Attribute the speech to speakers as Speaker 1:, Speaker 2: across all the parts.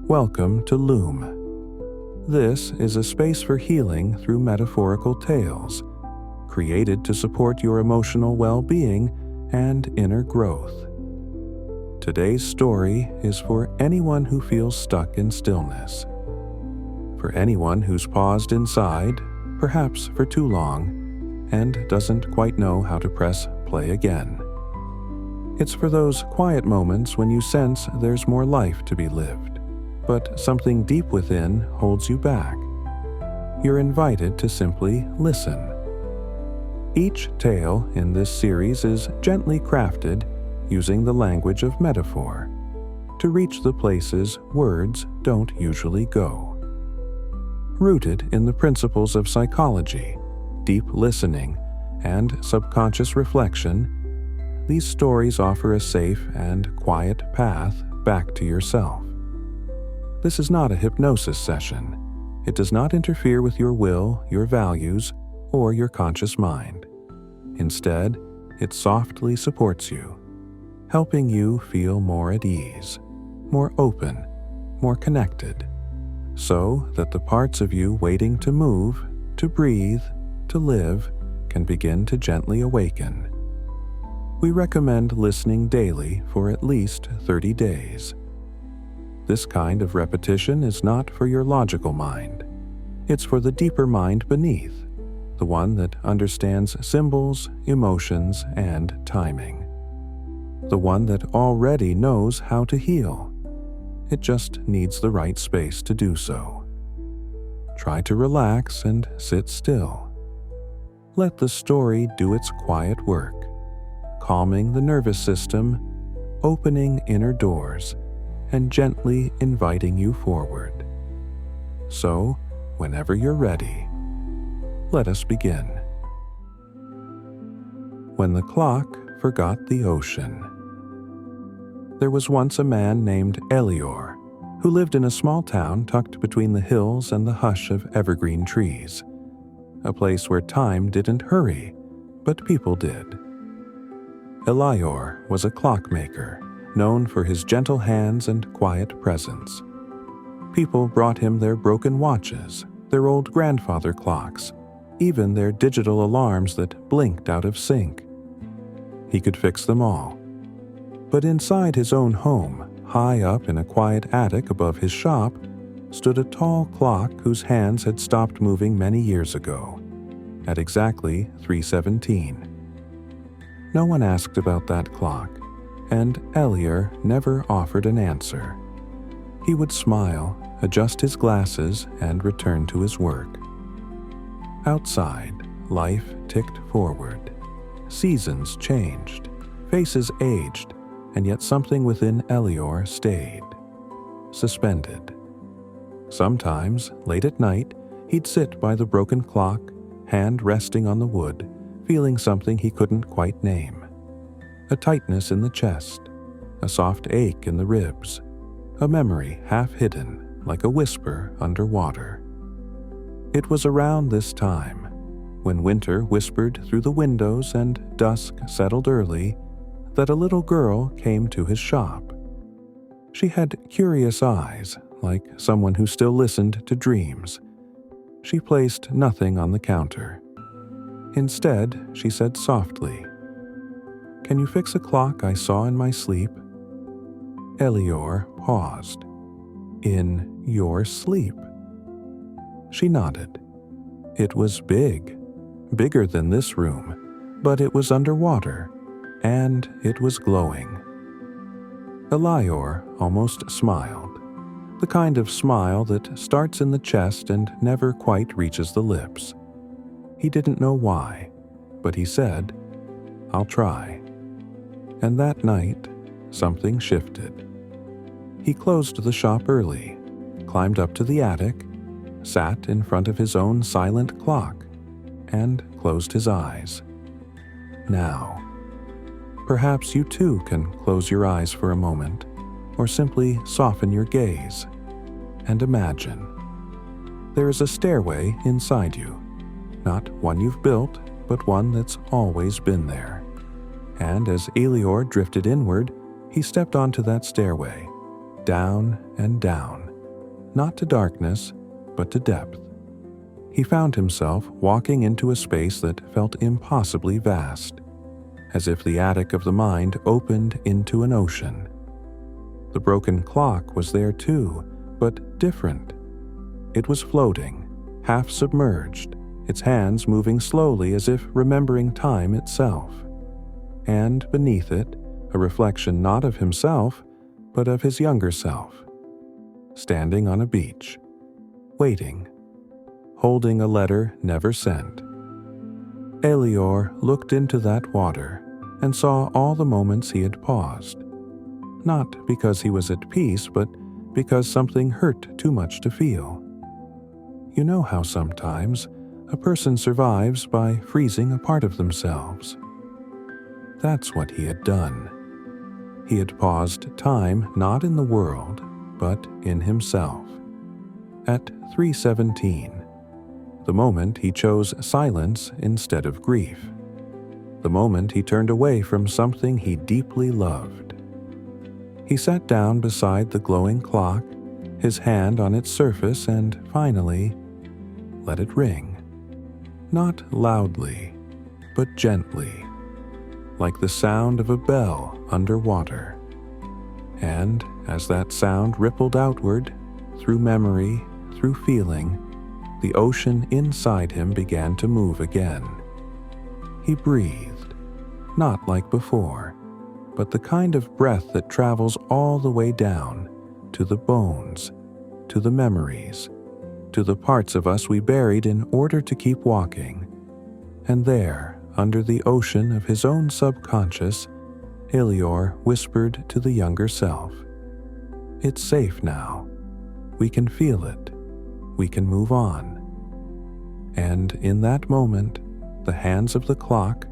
Speaker 1: Welcome to Lume. This is a space for healing through metaphorical tales, created to support your emotional well-being and inner growth. Today's story is for anyone who feels stuck in stillness. For anyone who's paused inside, perhaps for too long, and doesn't quite know how to press play again. It's for those quiet moments when you sense there's more life to be lived, but something deep within holds you back. You're invited to simply listen. Each tale in this series is gently crafted using the language of metaphor to reach the places words don't usually go. Rooted in the principles of psychology, deep listening, and subconscious reflection, these stories offer a safe and quiet path back to yourself. This is not a hypnosis session. It does not interfere with your will, your values, or your conscious mind. Instead, it softly supports you, helping you feel more at ease, more open, more connected, so that the parts of you waiting to move, to breathe, to live, can begin to gently awaken. We recommend listening daily for at least 30 days. This kind of repetition is not for your logical mind. It's for the deeper mind beneath, the one that understands symbols, emotions, and timing. The one that already knows how to heal. It just needs the right space to do so. Try to relax and sit still. Let the story do its quiet work, calming the nervous system, opening inner doors, and gently inviting you forward. So, whenever you're ready, let us begin. When the clock forgot the ocean. There was once a man named Elior, who lived in a small town tucked between the hills and the hush of evergreen trees, a place where time didn't hurry, but people did. Elior was a clockmaker, known for his gentle hands and quiet presence. People brought him their broken watches, their old grandfather clocks, even their digital alarms that blinked out of sync. He could fix them all. But inside his own home, high up in a quiet attic above his shop, stood a tall clock whose hands had stopped moving many years ago, at exactly 3:17. No one asked about that clock, and Elior never offered an answer. He would smile, adjust his glasses, and return to his work. Outside, life ticked forward. Seasons changed, faces aged, and yet something within Elior stayed, suspended. Sometimes, late at night, he'd sit by the broken clock, hand resting on the wood, feeling something he couldn't quite name. A tightness in the chest, a soft ache in the ribs, a memory half hidden, like a whisper underwater. It was around this time, when winter whispered through the windows and dusk settled early, that a little girl came to his shop. She had curious eyes, like someone who still listened to dreams. She placed nothing on the counter. Instead, she said softly, "Can you fix a clock I saw in my sleep?" Elior paused. "In your sleep?" She nodded. It was big, bigger than this room, but it was underwater, and it was glowing. Elior almost smiled, the kind of smile that starts in the chest and never quite reaches the lips. He didn't know why, but he said, "I'll try." And that night, something shifted. He closed the shop early, climbed up to the attic, sat in front of his own silent clock, and closed his eyes. Now, perhaps you too can close your eyes for a moment, or simply soften your gaze, and imagine. There is a stairway inside you, not one you've built, but one that's always been there. And as Elior drifted inward, he stepped onto that stairway, down and down, not to darkness, but to depth. He found himself walking into a space that felt impossibly vast, as if the attic of the mind opened into an ocean. The broken clock was there too, but different. It was floating, half submerged, its hands moving slowly as if remembering time itself. And beneath it, a reflection not of himself, but of his younger self, standing on a beach, waiting, holding a letter never sent. Elior looked into that water and saw all the moments he had paused, not because he was at peace, but because something hurt too much to feel. You know how sometimes a person survives by freezing a part of themselves. That's what he had done. He had paused time not in the world, but in himself. At 3:17, the moment he chose silence instead of grief. The moment he turned away from something he deeply loved. He sat down beside the glowing clock, his hand on its surface, and finally let it ring. Not loudly, but gently, like the sound of a bell underwater. And as that sound rippled outward, through memory, through feeling, the ocean inside him began to move again. He breathed, not like before, but the kind of breath that travels all the way down, to the bones, to the memories, to the parts of us we buried in order to keep walking. And there, under the ocean of his own subconscious, Elior whispered to the younger self, "It's safe now. We can feel it. We can move on." And in that moment, the hands of the clock,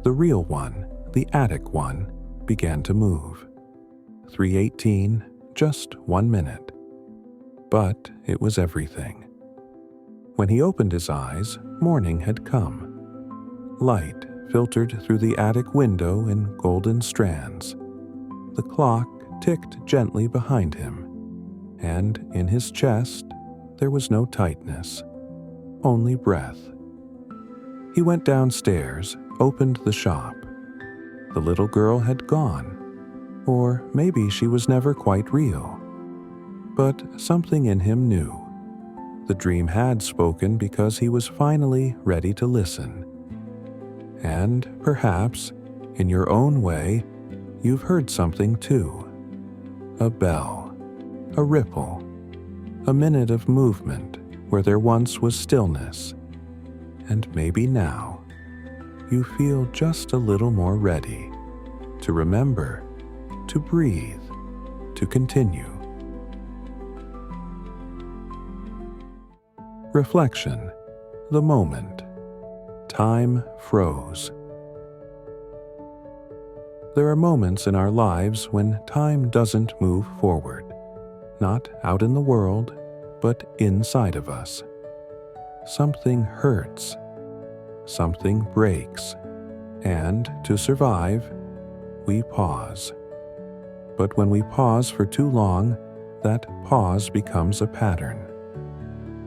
Speaker 1: the real one, the attic one, began to move. 3:18, just 1 minute. But it was everything. When he opened his eyes, morning had come. Light filtered through the attic window in golden strands. The clock ticked gently behind him, and in his chest there was no tightness, only breath. He went downstairs, opened the shop. The little girl had gone, or maybe she was never quite real. But something in him knew. The dream had spoken because he was finally ready to listen. And perhaps, in your own way, you've heard something too. A bell, a ripple, a minute of movement where there once was stillness. And maybe now, you feel just a little more ready to remember, to breathe, to continue. Reflection, the moment. Time froze. There are moments in our lives when time doesn't move forward, not out in the world, but inside of us. Something hurts, something breaks, and to survive, we pause. But when we pause for too long, that pause becomes a pattern.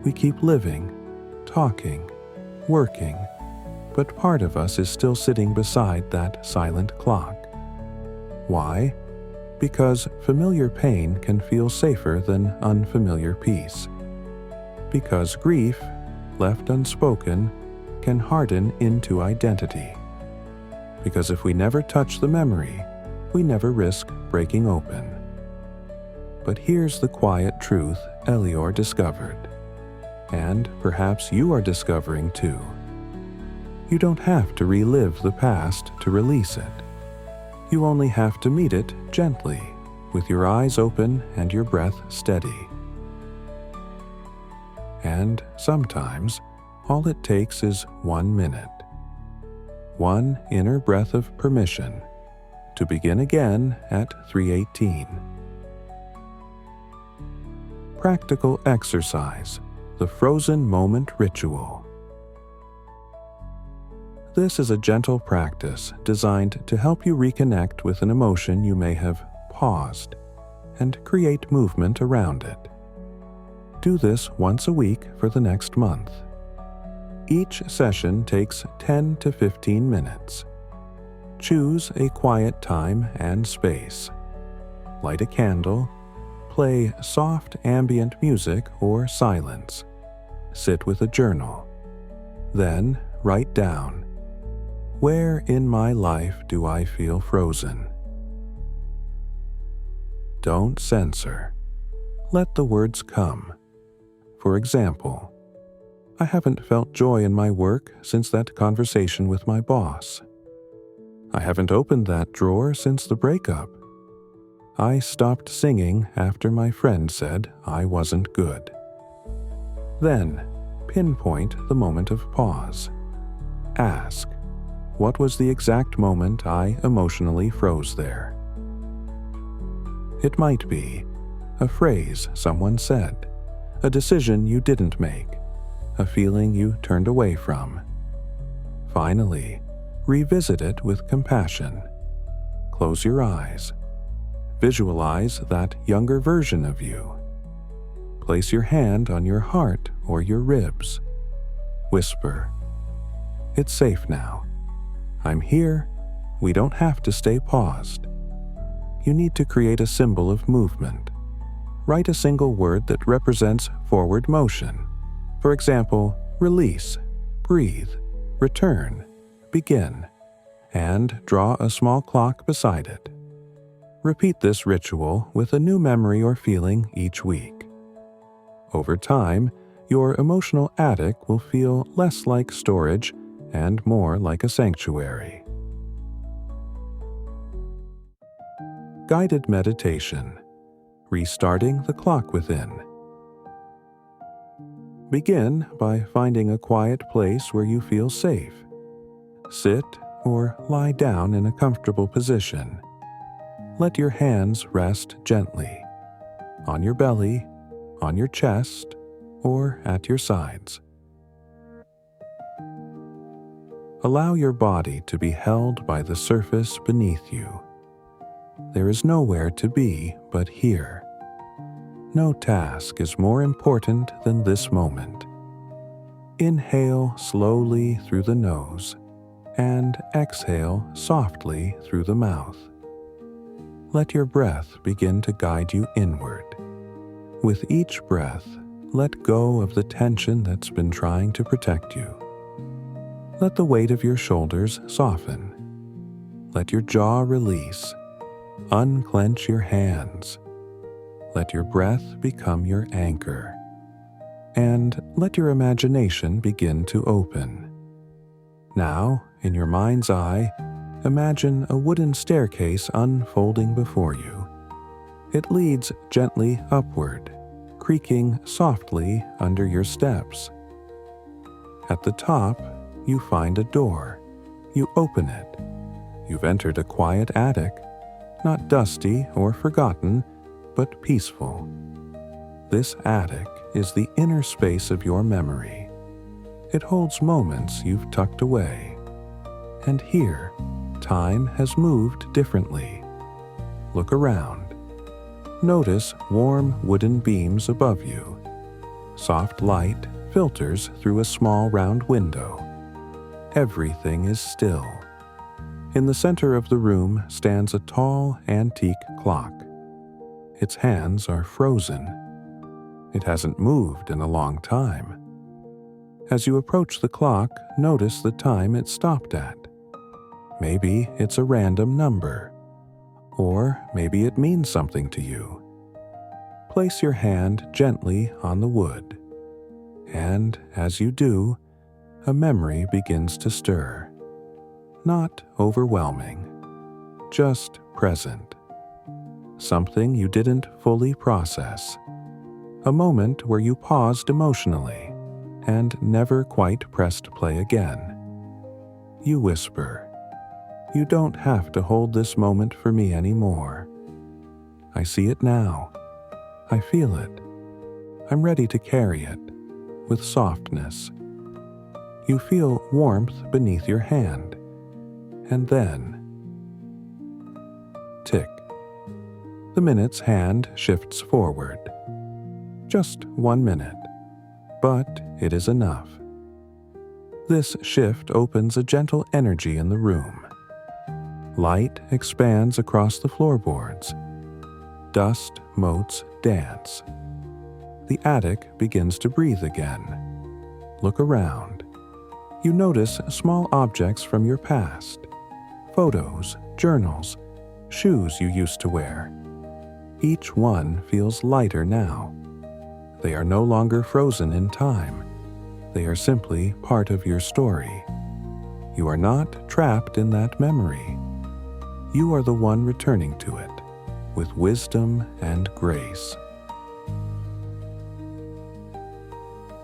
Speaker 1: We keep living, talking, working, but part of us is still sitting beside that silent clock. Why? Because familiar pain can feel safer than unfamiliar peace. Because grief, left unspoken, can harden into identity. Because if we never touch the memory, we never risk breaking open. But here's the quiet truth Elior discovered, and perhaps you are discovering too. You don't have to relive the past to release it. You only have to meet it gently, with your eyes open and your breath steady. And sometimes, all it takes is 1 minute. One inner breath of permission to begin again at 3:18. Practical exercise, the frozen moment ritual. This is a gentle practice designed to help you reconnect with an emotion you may have paused and create movement around it. Do this once a week for the next month. Each session takes 10 to 15 minutes. Choose a quiet time and space. Light a candle, play soft ambient music or silence. Sit with a journal. Then write down, where in my life do I feel frozen? Don't censor. Let the words come. For example, I haven't felt joy in my work since that conversation with my boss. I haven't opened that drawer since the breakup. I stopped singing after my friend said I wasn't good. Then, pinpoint the moment of pause. Ask, what was the exact moment I emotionally froze there? It might be a phrase someone said, a decision you didn't make, a feeling you turned away from. Finally, revisit it with compassion. Close your eyes. Visualize that younger version of you. Place your hand on your heart or your ribs. Whisper, "It's safe now. I'm here. We don't have to stay paused." You need to create a symbol of movement. Write a single word that represents forward motion. For example, release, breathe, return, begin, and draw a small clock beside it. Repeat this ritual with a new memory or feeling each week. Over time, your emotional attic will feel less like storage and more like a sanctuary. Guided meditation. Restarting the clock within. Begin by finding a quiet place where you feel safe. Sit or lie down in a comfortable position. Let your hands rest gently on your belly, on your chest, or at your sides. Allow your body to be held by the surface beneath you. There is nowhere to be but here. No task is more important than this moment. Inhale slowly through the nose and exhale softly through the mouth. Let your breath begin to guide you inward. With each breath, let go of the tension that's been trying to protect you. Let the weight of your shoulders soften. Let your jaw release. Unclench your hands. Let your breath become your anchor. And let your imagination begin to open. Now, in your mind's eye, imagine a wooden staircase unfolding before you. It leads gently upward, creaking softly under your steps. At the top, you find a door. You open it. You've entered a quiet attic, not dusty or forgotten, but peaceful. This attic is the inner space of your memory. It holds moments you've tucked away. And here, time has moved differently. Look around. Notice warm wooden beams above you. Soft light filters through a small round window. Everything is still. In the center of the room stands a tall, antique clock. Its hands are frozen. It hasn't moved in a long time. As you approach the clock, notice the time it stopped at. Maybe it's a random number, or maybe it means something to you. Place your hand gently on the wood, and as you do, a memory begins to stir. Not overwhelming, just present. Something you didn't fully process. A moment where you paused emotionally and never quite pressed play again. You whisper, "You don't have to hold this moment for me anymore. I see it now. I feel it. I'm ready to carry it with softness." You feel warmth beneath your hand. And then, tick. The minute's hand shifts forward. Just 1 minute. But it is enough. This shift opens a gentle energy in the room. Light expands across the floorboards. Dust motes dance. The attic begins to breathe again. Look around. You notice small objects from your past. Photos, journals, shoes you used to wear. Each one feels lighter now. They are no longer frozen in time. They are simply part of your story. You are not trapped in that memory. You are the one returning to it, with wisdom and grace.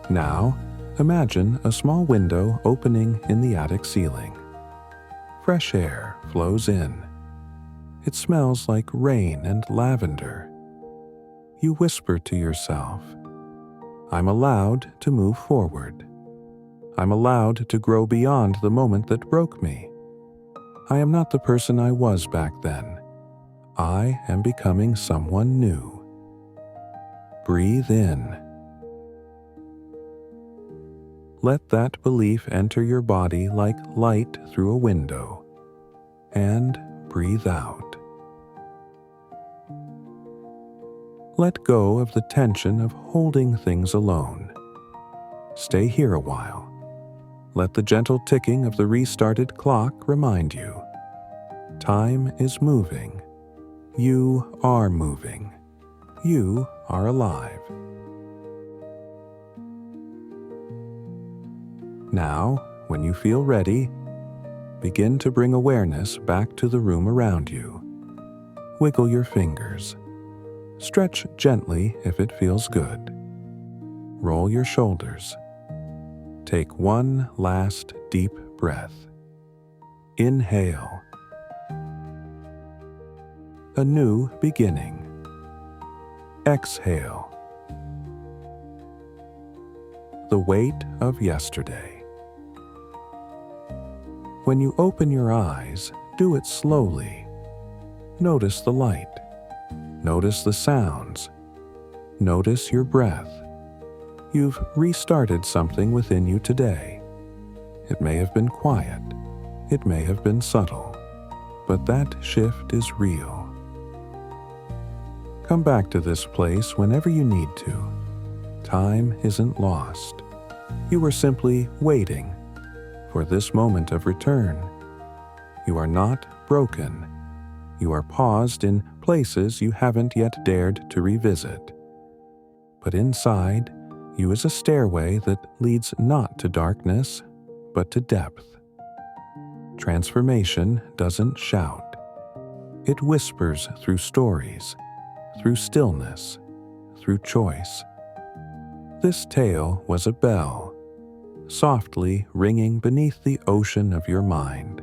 Speaker 1: Now, imagine a small window opening in the attic ceiling. Fresh air flows in. It smells like rain and lavender. You whisper to yourself, "I'm allowed to move forward. I'm allowed to grow beyond the moment that broke me. I am not the person I was back then. I am becoming someone new." Breathe in. Let that belief enter your body like light through a window. And breathe out. Let go of the tension of holding things alone. Stay here a while. Let the gentle ticking of the restarted clock remind you. Time is moving. You are moving. You are alive. Now, when you feel ready, begin to bring awareness back to the room around you. Wiggle your fingers. Stretch gently if it feels good. Roll your shoulders. Take one last deep breath. Inhale. A new beginning. Exhale. The weight of yesterday. When you open your eyes, do it slowly. Notice the light. Notice the sounds. Notice your breath. You've restarted something within you today. It may have been quiet. It may have been subtle. But that shift is real. Come back to this place whenever you need to. Time isn't lost. You are simply waiting for this moment of return. You are not broken. You are paused in places you haven't yet dared to revisit. But inside, you is a stairway that leads not to darkness, but to depth. Transformation doesn't shout. It whispers through stories, through stillness, through choice. This tale was a bell, softly ringing beneath the ocean of your mind.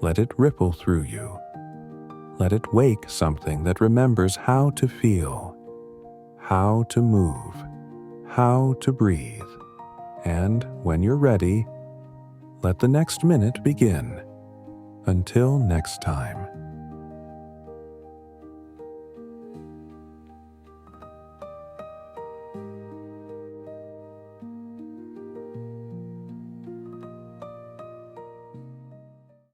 Speaker 1: Let it ripple through you. Let it wake something that remembers how to feel, how to move, how to breathe. And when you're ready, let the next minute begin. Until next time.